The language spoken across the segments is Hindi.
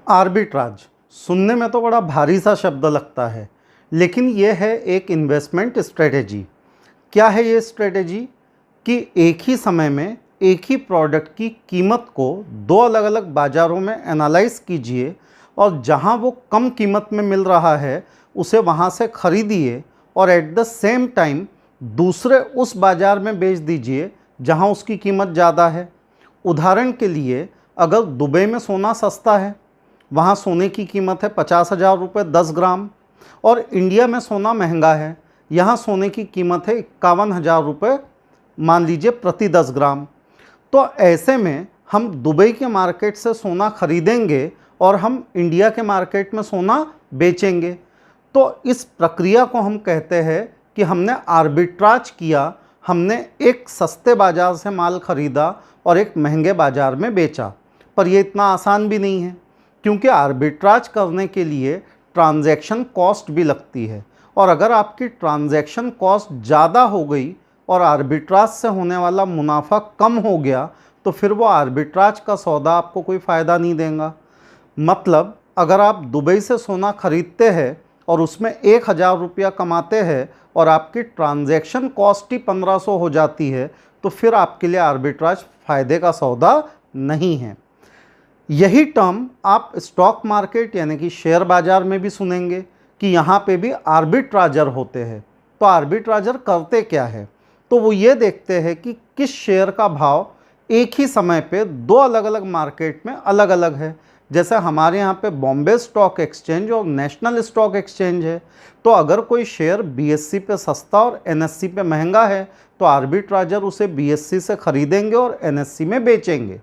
आर्बिट्राज सुनने में तो बड़ा भारी सा शब्द लगता है, लेकिन यह है एक इन्वेस्टमेंट स्ट्रेटेजी। क्या है ये स्ट्रेटेजी कि एक ही समय में एक ही प्रोडक्ट की कीमत को दो अलग अलग बाज़ारों में एनालाइज कीजिए और जहां वो कम कीमत में मिल रहा है उसे वहां से ख़रीदिए और एट द सेम टाइम दूसरे उस बाज़ार में बेच दीजिए जहां उसकी कीमत ज़्यादा है। उदाहरण के लिए, अगर दुबई में सोना सस्ता है, वहाँ सोने की कीमत है 50,000 रुपये 10 ग्राम, और इंडिया में सोना महंगा है, यहाँ सोने की कीमत है 51,000 रुपये मान लीजिए प्रति 10 ग्राम। तो ऐसे में हम दुबई के मार्केट से सोना खरीदेंगे और हम इंडिया के मार्केट में सोना बेचेंगे। तो इस प्रक्रिया को हम कहते हैं कि हमने आर्बिट्राज किया, हमने एक सस्ते बाज़ार से माल ख़रीदा और एक महंगे बाज़ार में बेचा। पर यह इतना आसान भी नहीं है, क्योंकि आर्बिट्राज करने के लिए ट्रांजैक्शन कॉस्ट भी लगती है, और अगर आपकी ट्रांजैक्शन कॉस्ट ज़्यादा हो गई और आर्बिट्राज से होने वाला मुनाफा कम हो गया तो फिर वो आर्बिट्राज का सौदा आपको कोई फ़ायदा नहीं देगा। मतलब, अगर आप दुबई से सोना खरीदते हैं और उसमें 1,000 रुपया कमाते हैं और आपकी ट्रांजैक्शन कॉस्ट ही 1,500 हो जाती है, तो फिर आपके लिए आर्बिट्राज फ़ायदे का सौदा नहीं है। यही टर्म आप स्टॉक मार्केट यानी कि शेयर बाज़ार में भी सुनेंगे कि यहाँ पे भी आर्बिट्राजर होते हैं। तो आर्बिट्राजर करते क्या है? तो वो ये देखते हैं कि किस शेयर का भाव एक ही समय पे दो अलग अलग मार्केट में अलग अलग है। जैसे हमारे यहाँ पे बॉम्बे स्टॉक एक्सचेंज और नेशनल स्टॉक एक्सचेंज है, तो अगर कोई शेयर बीएससी पे सस्ता और एनएससी पे महंगा है तो आर्बिट्राजर उसे बीएससी से ख़रीदेंगे और एनएससी में बेचेंगे।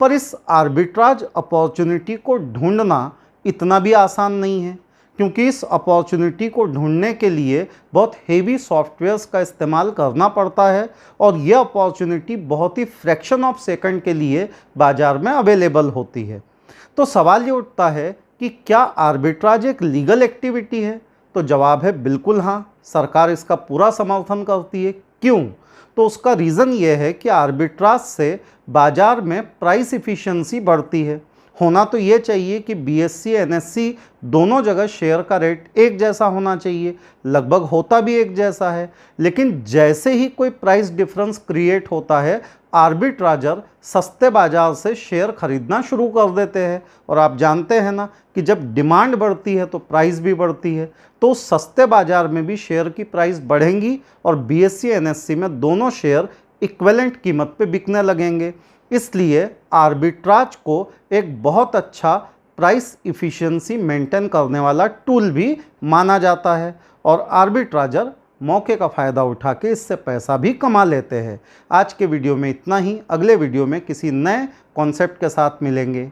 पर इस आर्बिट्राज अपॉर्चुनिटी को ढूंढना इतना भी आसान नहीं है, क्योंकि इस अपॉर्चुनिटी को ढूंढने के लिए बहुत हेवी सॉफ्टवेयर्स का इस्तेमाल करना पड़ता है और यह अपॉर्चुनिटी बहुत ही फ्रैक्शन ऑफ सेकंड के लिए बाज़ार में अवेलेबल होती है। तो सवाल ये उठता है कि क्या आर्बिट्राज एक लीगल एक्टिविटी है? तो जवाब है बिल्कुल हाँ, सरकार इसका पूरा समर्थन करती है। क्यों? तो उसका रीज़न ये है कि आर्बिट्राज से बाज़ार में प्राइस इफ़िशियंसी बढ़ती है। होना तो ये चाहिए कि बीएससी एनएससी दोनों जगह शेयर का रेट एक जैसा होना चाहिए, लगभग होता भी एक जैसा है, लेकिन जैसे ही कोई प्राइस डिफरेंस क्रिएट होता है, आर्बिट्राजर सस्ते बाज़ार से शेयर खरीदना शुरू कर देते हैं। और आप जानते हैं ना कि जब डिमांड बढ़ती है तो प्राइस भी बढ़ती है, तो सस्ते बाज़ार में भी शेयर की प्राइस बढ़ेंगी और बीएससी एनएससी में दोनों शेयर इक्विवेलेंट कीमत पे बिकने लगेंगे। इसलिए आर्बिट्राज को एक बहुत अच्छा प्राइस इफ़िशियंसी मेंटेन करने वाला टूल भी माना जाता है, और आर्बिट्राजर मौके का फ़ायदा उठा के इससे पैसा भी कमा लेते हैं। आज के वीडियो में इतना ही। अगले वीडियो में किसी नए कॉन्सेप्ट के साथ मिलेंगे।